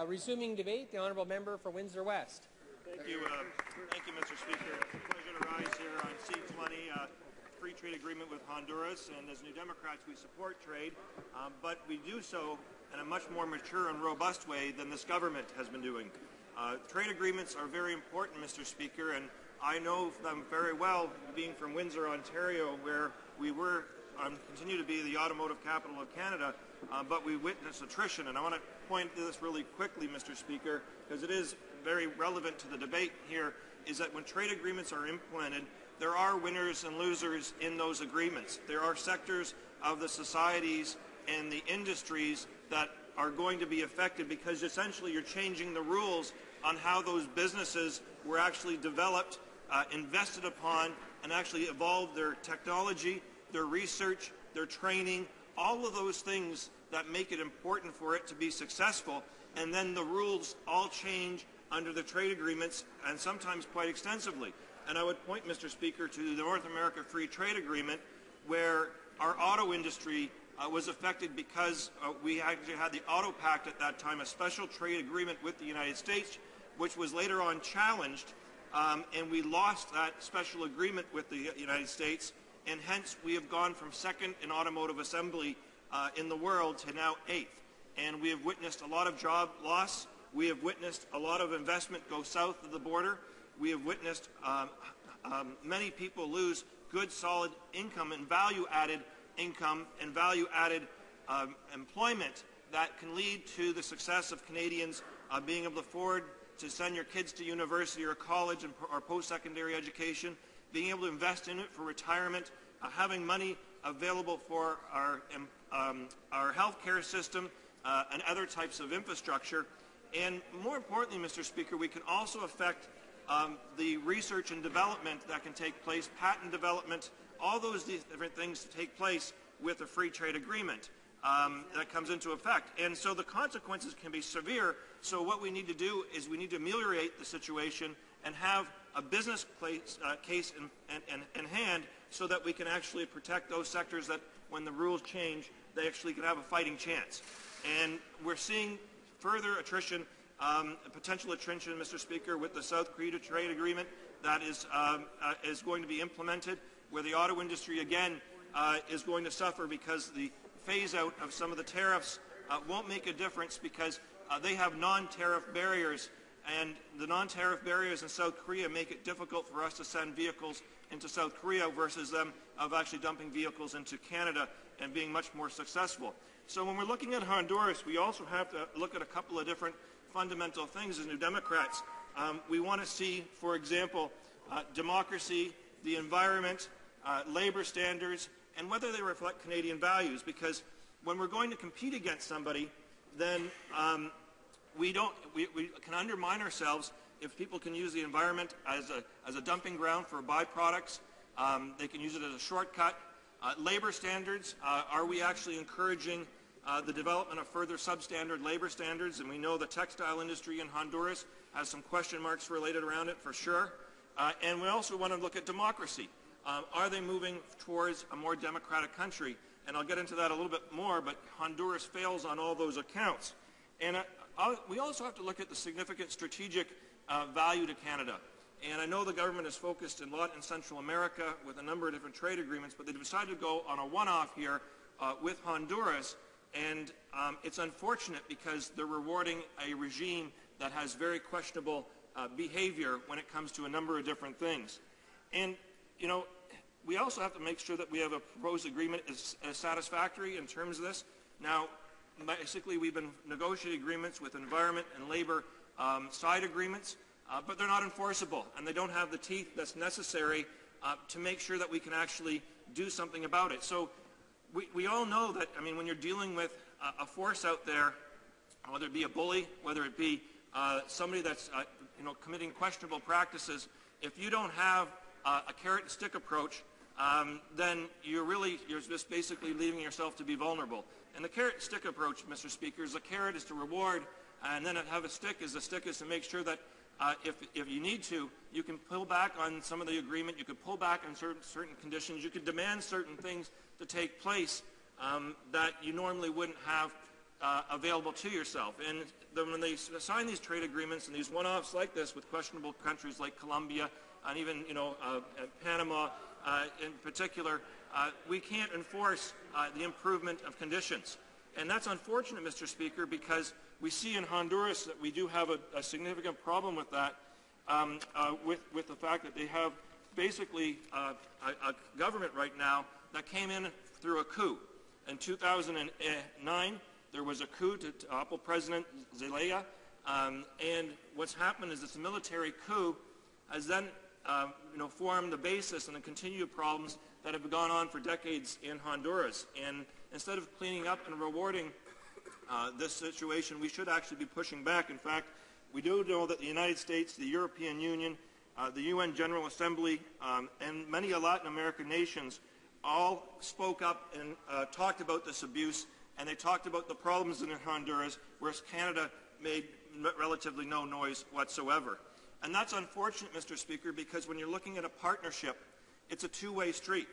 Resuming debate, the Honourable Member for Windsor West. Thank you, Mr. Speaker. It's a pleasure to rise here on C-20, free trade agreement with Honduras. And as New Democrats, we support trade, but we do so in a much more mature and robust way than this government has been doing. Trade agreements are very important, Mr. Speaker, and I know them very well, being from Windsor, Ontario, where we were continue to be the automotive capital of Canada, but we witness attrition. And I want to point to this really quickly, Mr. Speaker, because it is very relevant to the debate here, is that when trade agreements are implemented, there are winners and losers in those agreements. There are sectors of the societies and the industries that are going to be affected because essentially you're changing the rules on how those businesses were actually developed, invested upon, and actually evolved their technology, their research, their training, all of those things that make it important for it to be successful. And then the rules all change under the trade agreements, and sometimes quite extensively. And I would point, Mr. Speaker, to the North America Free Trade Agreement, where our auto industry was affected because we actually had the Auto Pact at that time, a special trade agreement with the United States, which was later on challenged, and we lost that special agreement with the United States, and hence we have gone from second in automotive assembly in the world to now 8th. And we have witnessed a lot of job loss. We have witnessed a lot of investment go south of the border. We have witnessed many people lose good, solid income and value-added income and value-added employment that can lead to the success of Canadians being able to afford to send your kids to university or college or post-secondary education, being able to invest in it for retirement, having money available for our health care system and other types of infrastructure. And more importantly, Mr. Speaker, we can also affect the research and development that can take place, patent development, all those different things take place with a free trade agreement that comes into effect. And so the consequences can be severe. So what we need to do is we need to ameliorate the situation and have a business case in hand so that we can actually protect those sectors that when the rules change, they actually can have a fighting chance. And we're seeing further attrition, potential attrition, Mr. Speaker, with the South Korea trade agreement that is going to be implemented, where the auto industry, again, is going to suffer because the phase-out of some of the tariffs won't make a difference because they have non-tariff barriers, and the non-tariff barriers in South Korea make it difficult for us to send vehicles into South Korea versus them of actually dumping vehicles into Canada and being much more successful. So when we're looking at Honduras, we also have to look at a couple of different fundamental things as New Democrats. We want to see, for example, democracy, the environment, labor standards, and whether they reflect Canadian values, because when we're going to compete against somebody, then we can undermine ourselves if people can use the environment as a dumping ground for byproducts. They can use it as a shortcut. Labor standards, are we actually encouraging the development of further substandard labor standards? And we know the textile industry in Honduras has some question marks related around it for sure. And we also want to look at democracy. Are they moving towards a more democratic country? And I'll get into that a little bit more, but Honduras fails on all those accounts. And we also have to look at the significant strategic value to Canada. And I know the government is focused a lot in Central America with a number of different trade agreements, but they decided to go on a one-off here with Honduras. And it's unfortunate because they're rewarding a regime that has very questionable behavior when it comes to a number of different things. And, you know, we also have to make sure that we have a proposed agreement is satisfactory in terms of this. Now, basically, we've been negotiating agreements with environment and labor side agreements, but they're not enforceable, and they don't have the teeth that's necessary to make sure that we can actually do something about it. So we all know that, I mean, when you're dealing with a force out there, whether it be a bully, whether it be somebody that's committing questionable practices, if you don't have a carrot and stick approach, then you're just basically leaving yourself to be vulnerable. And the carrot and stick approach, Mr. Speaker, is the carrot is to reward, and then have a stick is to make sure that if you need to, you can pull back on some of the agreement, you could pull back on certain conditions, you could demand certain things to take place that you normally wouldn't have available to yourself. And when they sign these trade agreements and these one-offs like this with questionable countries like Colombia and even Panama in particular, we can't enforce the improvement of conditions. And that's unfortunate, Mr. Speaker, because we see in Honduras that we do have a significant problem with that, with the fact that they have basically a government right now that came in through a coup. In 2009, there was a coup to topple President Zelaya, and what's happened is this military coup has then formed the basis and the continued problems that have gone on for decades in Honduras. And instead of cleaning up and rewarding this situation, we should actually be pushing back. In fact, we do know that the United States, the European Union, the UN General Assembly, and many Latin American nations all spoke up and talked about this abuse, and they talked about the problems in Honduras, whereas Canada made relatively no noise whatsoever. And that's unfortunate, Mr. Speaker, because when you're looking at a partnership, it's a two-way street.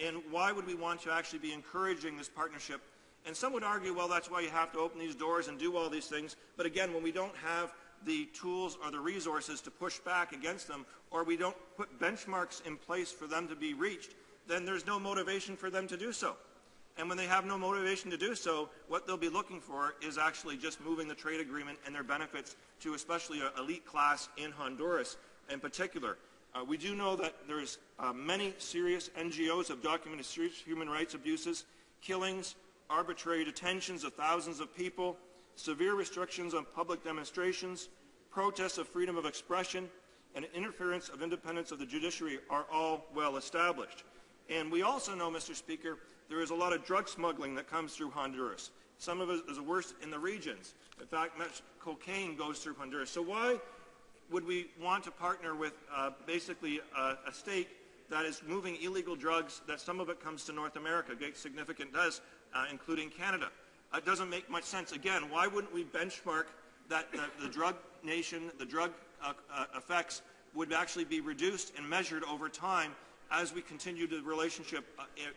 And why would we want to actually be encouraging this partnership? And some would argue, well, that's why you have to open these doors and do all these things. But again, when we don't have the tools or the resources to push back against them, or we don't put benchmarks in place for them to be reached, then there's no motivation for them to do so. And when they have no motivation to do so, what they'll be looking for is actually just moving the trade agreement and their benefits to especially an elite class in Honduras in particular. We do know that there's many serious NGOs have documented serious human rights abuses, killings, arbitrary detentions of thousands of people, severe restrictions on public demonstrations, protests of freedom of expression, and interference of independence of the judiciary are all well established. And we also know, Mr. Speaker, there is a lot of drug smuggling that comes through Honduras. Some of it is the worst in the regions. In fact, much cocaine goes through Honduras. So why would we want to partner with basically a state that is moving illegal drugs, that some of it comes to North America, significant does, including Canada? It doesn't make much sense. Again, why wouldn't we benchmark that the drug nation, the drug effects would actually be reduced and measured over time as we continue the relationship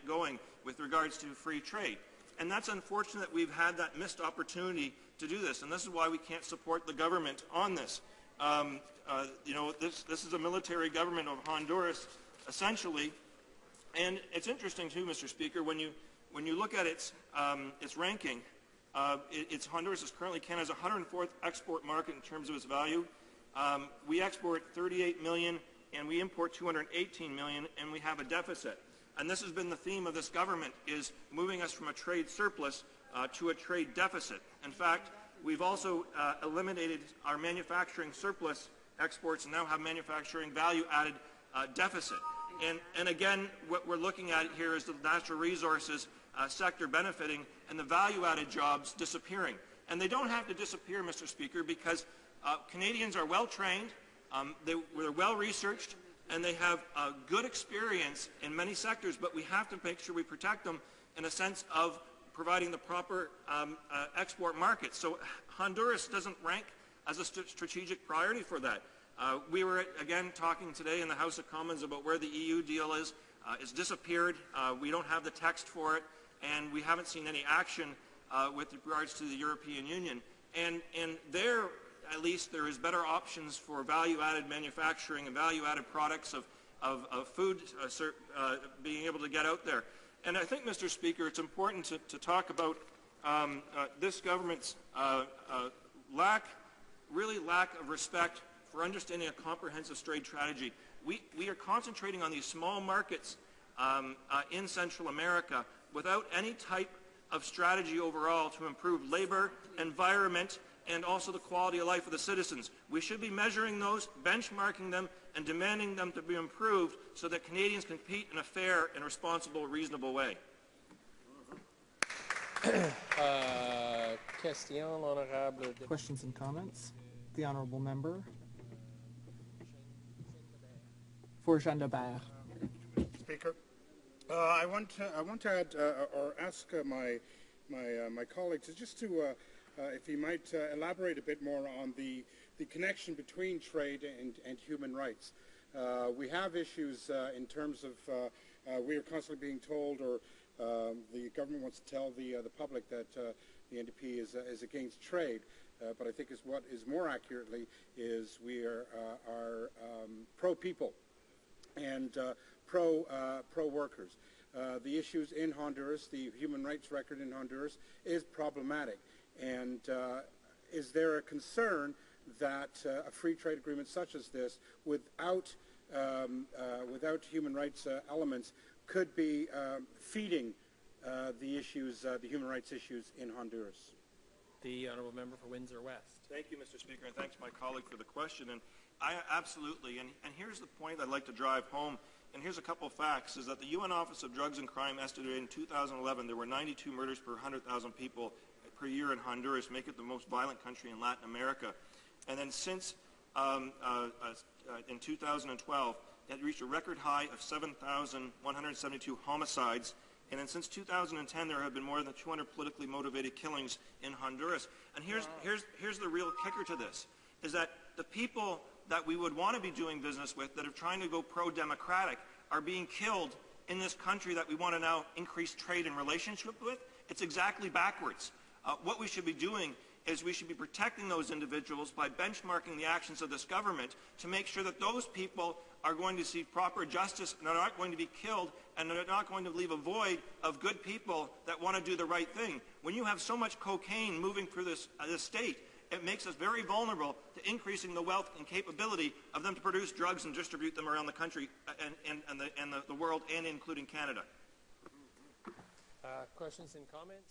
going with regards to free trade? And that's unfortunate that we've had that missed opportunity to do this, and this is why we can't support the government on this. This is a military government of Honduras, essentially, and it's interesting too, Mr. Speaker, when you look at its ranking, Honduras is currently Canada's 104th export market in terms of its value. We export 38 million and we import 218 million, and we have a deficit. And this has been the theme of this government, is moving us from a trade surplus to a trade deficit. In fact, we've also eliminated our manufacturing surplus exports and now have manufacturing value-added deficit. And again, what we're looking at here is the natural resources sector benefiting and the value-added jobs disappearing. And they don't have to disappear, Mr. Speaker, because Canadians are well-trained, they're well-researched, and they have good experience in many sectors, but we have to make sure we protect them in a sense of providing the proper export market. So Honduras doesn't rank as a strategic priority for that. We were, again, talking today in the House of Commons about where the EU deal is. It's disappeared. We don't have the text for it, and we haven't seen any action with regards to the European Union. And there, at least, there is better options for value-added manufacturing and value-added products of food being able to get out there. And I think, Mr. Speaker, it's important to talk about this government's lack of respect for understanding a comprehensive trade strategy. We are concentrating on these small markets in Central America without any type of strategy overall to improve labor, environment, and also the quality of life of the citizens. We should be measuring those, benchmarking them, and demanding them to be improved so that Canadians compete in a fair and responsible, reasonable way. Questions and comments? The Honourable Member for Jean Daubert. Speaker, I want to add or ask my colleagues just to if he might elaborate a bit more on the connection between trade and human rights. We have issues in terms of we are constantly being told, or the government wants to tell the public that the NDP is against trade, but I think what is more accurately is we are pro-people and pro-workers. The issues in Honduras, the human rights record in Honduras is problematic. And is there a concern that a free trade agreement such as this, without human rights elements, could be feeding the human rights issues in Honduras? The honourable member for Windsor West. Thank you, Mr. Speaker, and thanks to my colleague for the question. And I absolutely, and here's the point I'd like to drive home, and here's a couple of facts, is that the UN Office of Drugs and Crime estimated in 2011 there were 92 murders per 100,000 people per year in Honduras, make it the most violent country in Latin America. And then since in 2012, it reached a record high of 7,172 homicides. And then since 2010, there have been more than 200 politically motivated killings in Honduras. And here's the real kicker to this, is that the people that we would want to be doing business with, that are trying to go pro-democratic, are being killed in this country that we want to now increase trade and relationship with. It's exactly backwards. What we should be doing is we should be protecting those individuals by benchmarking the actions of this government to make sure that those people are going to see proper justice and are not going to be killed and are not going to leave a void of good people that want to do the right thing. When you have so much cocaine moving through this state, it makes us very vulnerable to increasing the wealth and capability of them to produce drugs and distribute them around the country and the world, and including Canada. Questions and comments?